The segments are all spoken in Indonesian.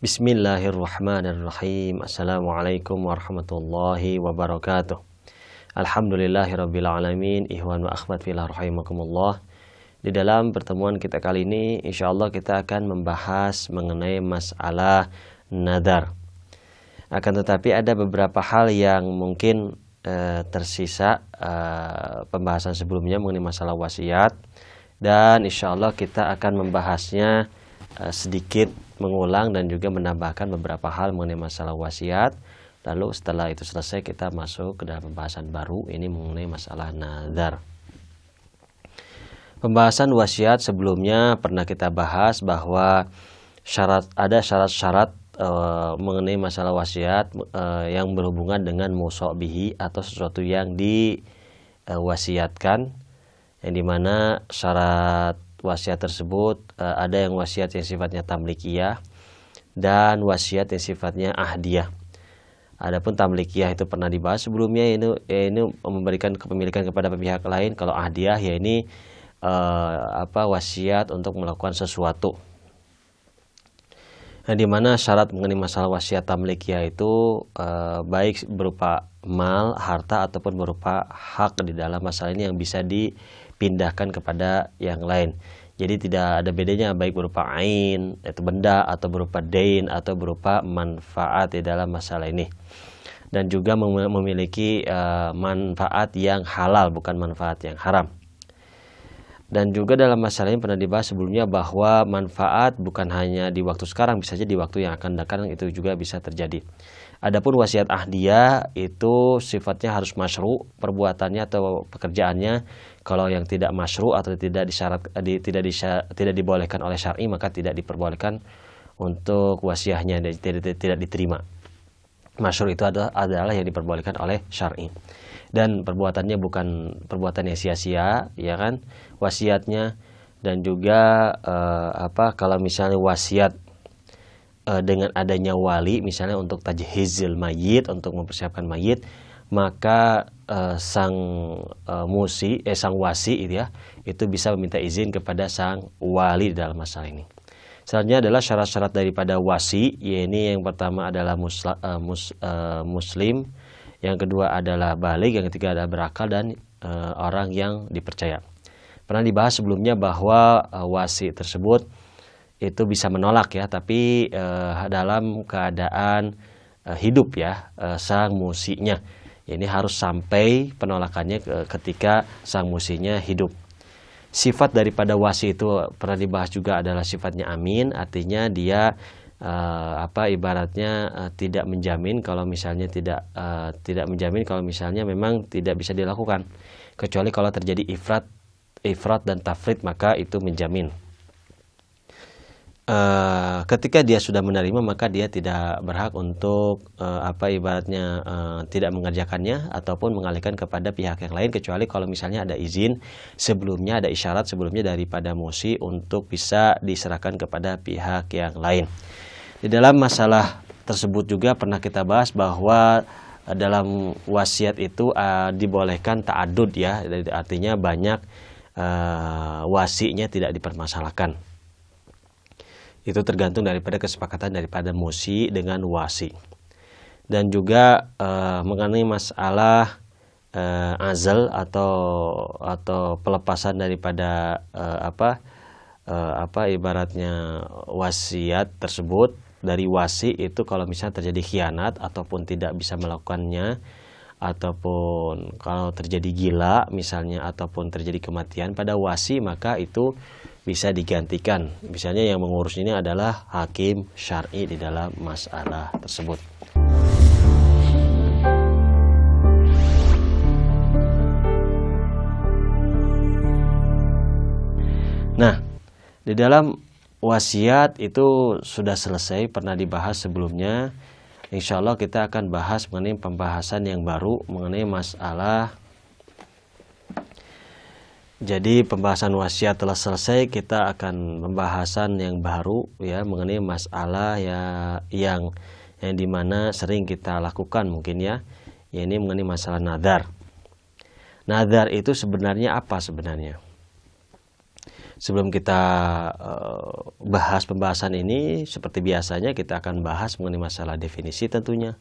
Bismillahirrahmanirrahim. Assalamualaikum warahmatullahi wabarakatuh. Alhamdulillahirabbil alamin. Ikhwan wa akhwat fillah rahimakumullah. Di dalam pertemuan kita kali ini insyaallah kita akan membahas mengenai masalah nadar. Akan tetapi ada beberapa hal yang mungkin tersisa pembahasan sebelumnya mengenai masalah wasiat, dan insyaallah kita akan membahasnya sedikit mengulang dan juga menambahkan beberapa hal mengenai masalah wasiat. Lalu setelah itu selesai kita masuk ke dalam pembahasan baru, ini mengenai masalah nazar. Pembahasan wasiat sebelumnya pernah kita bahas bahwa ada syarat-syarat mengenai masalah wasiat yang berhubungan dengan musa' bihi atau sesuatu yang diwasiatkan, yang dimana syarat wasiat tersebut ada yang wasiat yang sifatnya tamlikiyah dan wasiat yang sifatnya ahdiyah. Adapun tamlikiyah itu pernah dibahas sebelumnya, ini memberikan kepemilikan kepada pihak lain. Kalau ahdiyah ya ini wasiat untuk melakukan sesuatu. Nah, dimana syarat mengenai masalah wasiat tamlikiyah itu baik berupa mal, harta ataupun berupa hak di dalam masalah ini yang bisa dipindahkan kepada yang lain. Jadi tidak ada bedanya baik berupa ain, itu benda, atau berupa dain, atau berupa manfaat di dalam masalah ini. Dan juga memiliki manfaat yang halal, bukan manfaat yang haram. Dan juga dalam masalah ini pernah dibahas sebelumnya bahwa manfaat bukan hanya di waktu sekarang, bisa saja di waktu yang akan datang itu juga bisa terjadi. Adapun wasiat ahdiyah itu sifatnya harus masyru' perbuatannya atau pekerjaannya. Kalau yang tidak masyru' atau tidak dibolehkan oleh syar'i, maka tidak diperbolehkan untuk wasiahnya dan tidak diterima. Masyru' itu adalah yang diperbolehkan oleh syar'i. Dan perbuatannya bukan perbuatan yang sia-sia, ya kan, wasiatnya. Dan juga kalau misalnya wasiat dengan adanya wali, misalnya untuk tajhizil mayit, untuk mempersiapkan mayit, maka sang wasi itu bisa meminta izin kepada sang wali dalam masalah ini. Selanjutnya adalah syarat-syarat daripada wasi, yaitu yang pertama adalah muslim, yang kedua adalah baligh, yang ketiga adalah berakal, dan orang yang dipercaya. Pernah dibahas sebelumnya bahwa wasi tersebut itu bisa menolak ya, tapi dalam keadaan hidup ya, sang musinya. Ini harus sampai penolakannya ketika sang musinya hidup. Sifat daripada wasi itu pernah dibahas juga adalah sifatnya amin, artinya dia ibaratnya tidak menjamin kalau misalnya tidak menjamin kalau misalnya memang tidak bisa dilakukan, kecuali kalau terjadi ifrat dan tafrid, maka itu menjamin. Ketika dia sudah menerima, maka dia tidak berhak untuk tidak mengerjakannya ataupun mengalihkan kepada pihak yang lain, kecuali kalau misalnya ada izin sebelumnya, ada isyarat sebelumnya daripada musi untuk bisa diserahkan kepada pihak yang lain. Di dalam masalah tersebut juga pernah kita bahas bahwa dalam wasiat itu dibolehkan ta'adud ya, artinya banyak wasinya tidak dipermasalahkan. Itu tergantung daripada kesepakatan daripada musi dengan wasi. Dan juga mengenai masalah azal atau pelepasan daripada ibaratnya wasiat tersebut dari wasi itu, kalau misalnya terjadi khianat ataupun tidak bisa melakukannya, ataupun kalau terjadi gila misalnya, ataupun terjadi kematian pada wasi, maka itu bisa digantikan. Misalnya yang mengurus ini adalah hakim syar'i di dalam masalah tersebut. Nah, di dalam wasiat itu sudah selesai, pernah dibahas sebelumnya. Insya Allah kita akan bahas mengenai pembahasan yang baru mengenai masalah. Jadi pembahasan wasiat telah selesai, kita akan pembahasan yang baru ya mengenai masalah yang dimana sering kita lakukan mungkin ya, ini mengenai masalah nadar. Nadar itu sebenarnya apa sebenarnya? Sebelum kita bahas pembahasan ini, seperti biasanya kita akan bahas mengenai masalah definisi tentunya,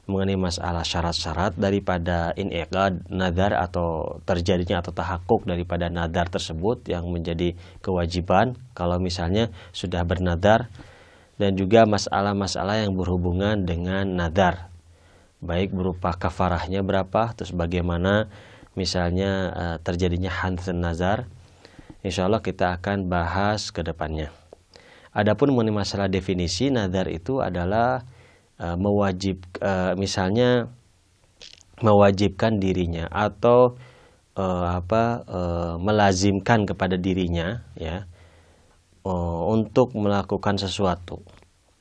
mengenai masalah syarat-syarat daripada in'iqad nadar atau terjadinya atau tahakkuk daripada nadar tersebut yang menjadi kewajiban kalau misalnya sudah bernadar, dan juga masalah-masalah yang berhubungan dengan nadar, baik berupa kafarahnya berapa, terus bagaimana misalnya terjadinya hantzen nazar. Insya Allah kita akan bahas ke depannya. Adapun mengenai masalah definisi, nadar itu adalah misalnya mewajibkan dirinya atau melazimkan kepada dirinya, ya, untuk melakukan sesuatu,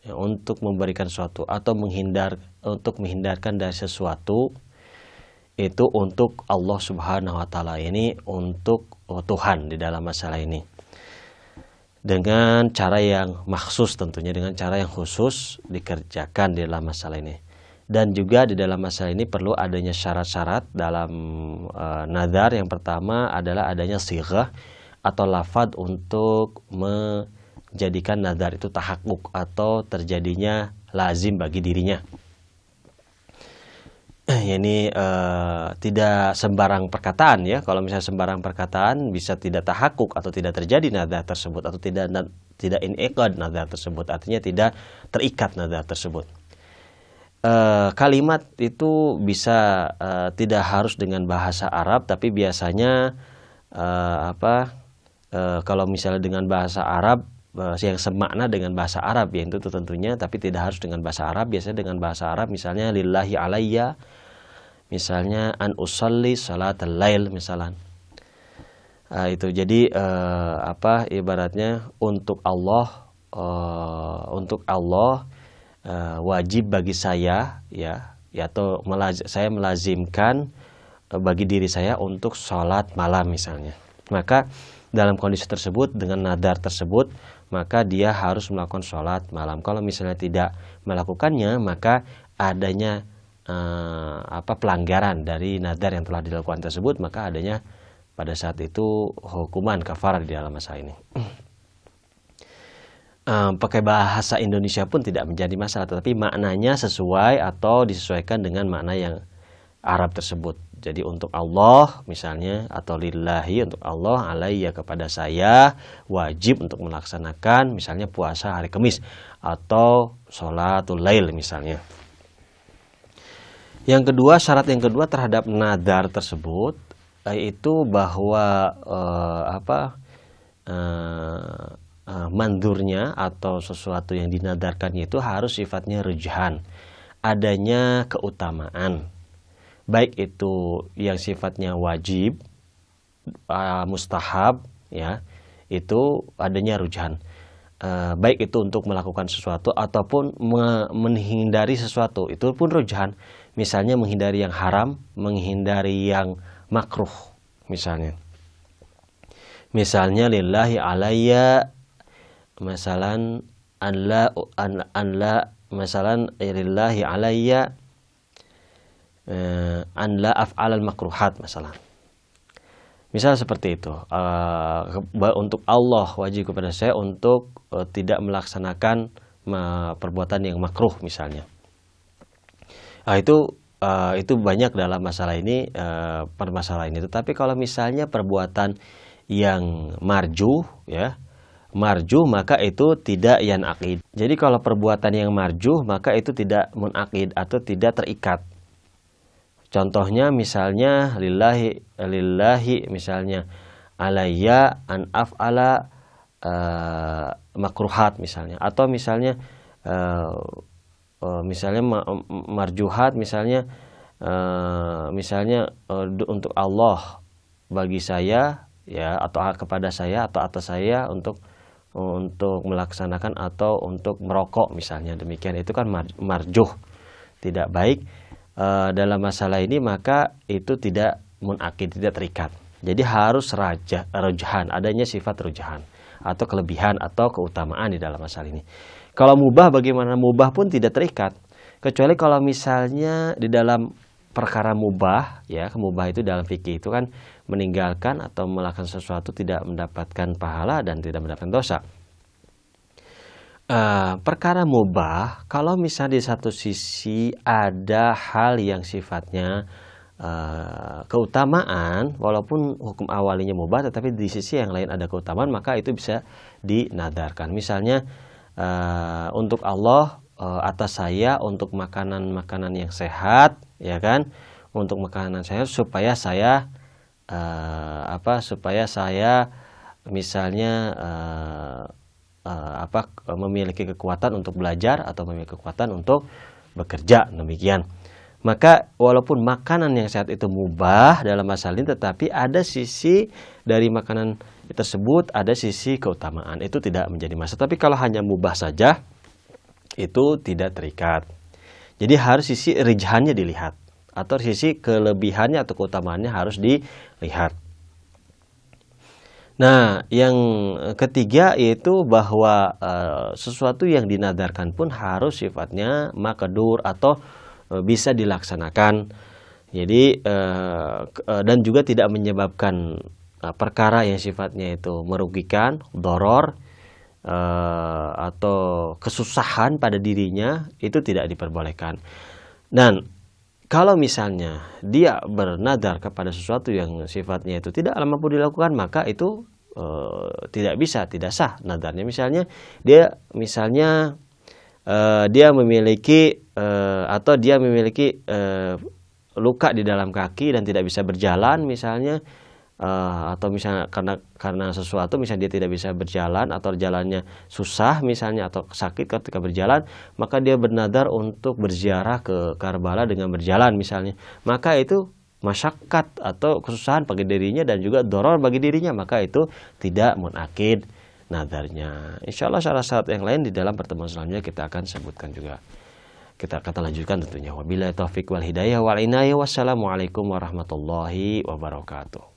ya, untuk memberikan sesuatu atau menghindarkan dari sesuatu, itu untuk Allah Subhanahu wa taala, ini untuk Tuhan di dalam masalah ini, dengan cara yang maksus, tentunya dengan cara yang khusus dikerjakan di dalam masalah ini. Dan juga di dalam masalah ini perlu adanya syarat-syarat dalam nadar. Yang pertama adalah adanya sighah atau lafadz untuk menjadikan nadar itu tahakkuk atau terjadinya lazim bagi dirinya. Ini tidak sembarang perkataan, ya. Kalau misalnya sembarang perkataan bisa tidak tahakkuk atau tidak terjadi nadar tersebut, atau tidak in'iqad nadar tersebut, artinya tidak terikat nadar tersebut. Kalimat itu bisa tidak harus dengan bahasa Arab, tapi biasanya kalau misalnya dengan bahasa Arab yang semakna dengan bahasa Arab, ya itu tentunya, tapi tidak harus dengan bahasa Arab. Biasanya dengan bahasa Arab, misalnya lillahi alayya, misalnya an usalli salatal lail misalnya. Itu jadi ibaratnya untuk Allah wajib bagi saya, ya atau saya melazimkan bagi diri saya untuk sholat malam misalnya. Maka dalam kondisi tersebut, dengan nadar tersebut, maka dia harus melakukan sholat malam. Kalau misalnya tidak melakukannya, maka adanya pelanggaran dari nadar yang telah dilakukan tersebut, maka adanya pada saat itu hukuman kafarah di dalam masalah ini. Pakai bahasa Indonesia pun tidak menjadi masalah, tetapi maknanya sesuai atau disesuaikan dengan makna yang Arab tersebut. Jadi untuk Allah misalnya, atau lillahi untuk Allah, alayya kepada saya, wajib untuk melaksanakan misalnya puasa hari Kamis atau sholatul lail misalnya. Yang kedua, syarat yang kedua terhadap nadar tersebut, yaitu bahwa mandurnya atau sesuatu yang dinadarkannya itu harus sifatnya rujhan, adanya keutamaan, baik itu yang sifatnya wajib, mustahab, ya, itu adanya rujhan, baik itu untuk melakukan sesuatu ataupun menghindari sesuatu, itu pun rujhan. Misalnya menghindari yang haram, menghindari yang makruh misalnya. Misalnya lillahi alayya masalan masalan lillahi alayya an la af'alal makruhat masalah. Misal seperti itu. Untuk Allah wajib kepada saya untuk tidak melaksanakan perbuatan yang makruh misalnya. Itu banyak dalam masalah ini, permasalahan ini. Tetapi kalau misalnya perbuatan yang marjuh, ya, marjuh, maka itu tidak yanaqid. Jadi kalau perbuatan yang marjuh, maka itu tidak munaqid atau tidak terikat. Contohnya misalnya lillahi misalnya alayya an af'ala makruhat misalnya, atau misalnya marjuhat misalnya untuk Allah bagi saya, ya, atau kepada saya atau atas saya untuk melaksanakan atau untuk merokok misalnya, demikian, itu kan marjuh, tidak baik dalam masalah ini, maka itu tidak munakid, tidak terikat. Jadi harus rujhan, adanya sifat rujhan atau kelebihan atau keutamaan di dalam masalah ini. Kalau mubah, bagaimana? Mubah pun tidak terikat, kecuali kalau misalnya di dalam perkara mubah, ya, mubah itu dalam fikih itu kan meninggalkan atau melakukan sesuatu tidak mendapatkan pahala dan tidak mendapatkan dosa. Perkara mubah, kalau misalnya di satu sisi ada hal yang sifatnya keutamaan, walaupun hukum awalnya mubah, tetapi di sisi yang lain ada keutamaan, maka itu bisa dinadarkan. Misalnya untuk Allah, atas saya untuk makanan-makanan yang sehat, ya kan, untuk makanan sehat supaya saya supaya saya misalnya memiliki kekuatan untuk belajar atau memiliki kekuatan untuk bekerja, demikian. Maka walaupun makanan yang sehat itu mubah dalam masalah ini, tetapi ada sisi dari makanan tersebut, ada sisi keutamaan, itu tidak menjadi masalah. Tapi kalau hanya mubah saja, itu tidak terikat. Jadi harus sisi rijhannya dilihat, atau sisi kelebihannya atau keutamaannya harus dilihat. Nah, yang ketiga yaitu bahwa sesuatu yang dinadarkan pun harus sifatnya maqdur atau bisa dilaksanakan. Jadi dan juga tidak menyebabkan perkara yang sifatnya itu merugikan, doror atau kesusahan pada dirinya, itu tidak diperbolehkan. Dan kalau misalnya dia bernadar kepada sesuatu yang sifatnya itu tidak mampu dilakukan, maka itu tidak bisa, tidak sah nadarnya. Misalnya dia memiliki atau dia memiliki luka di dalam kaki dan tidak bisa berjalan misalnya, atau misalnya karena sesuatu, misalnya dia tidak bisa berjalan atau jalannya susah misalnya, atau sakit ketika berjalan, maka dia bernadar untuk berziarah ke Karbala dengan berjalan misalnya, maka itu masyakat atau kesusahan bagi dirinya dan juga doror bagi dirinya, maka itu tidak munakid nadarnya. Insya Allah syarat-syarat yang lain di dalam pertemuan selanjutnya kita akan sebutkan juga. Kita akan lanjutkan tentunya. Wabillahi taufiq wal hidayah wal inayah. Wassalamualaikum warahmatullahi wabarakatuh.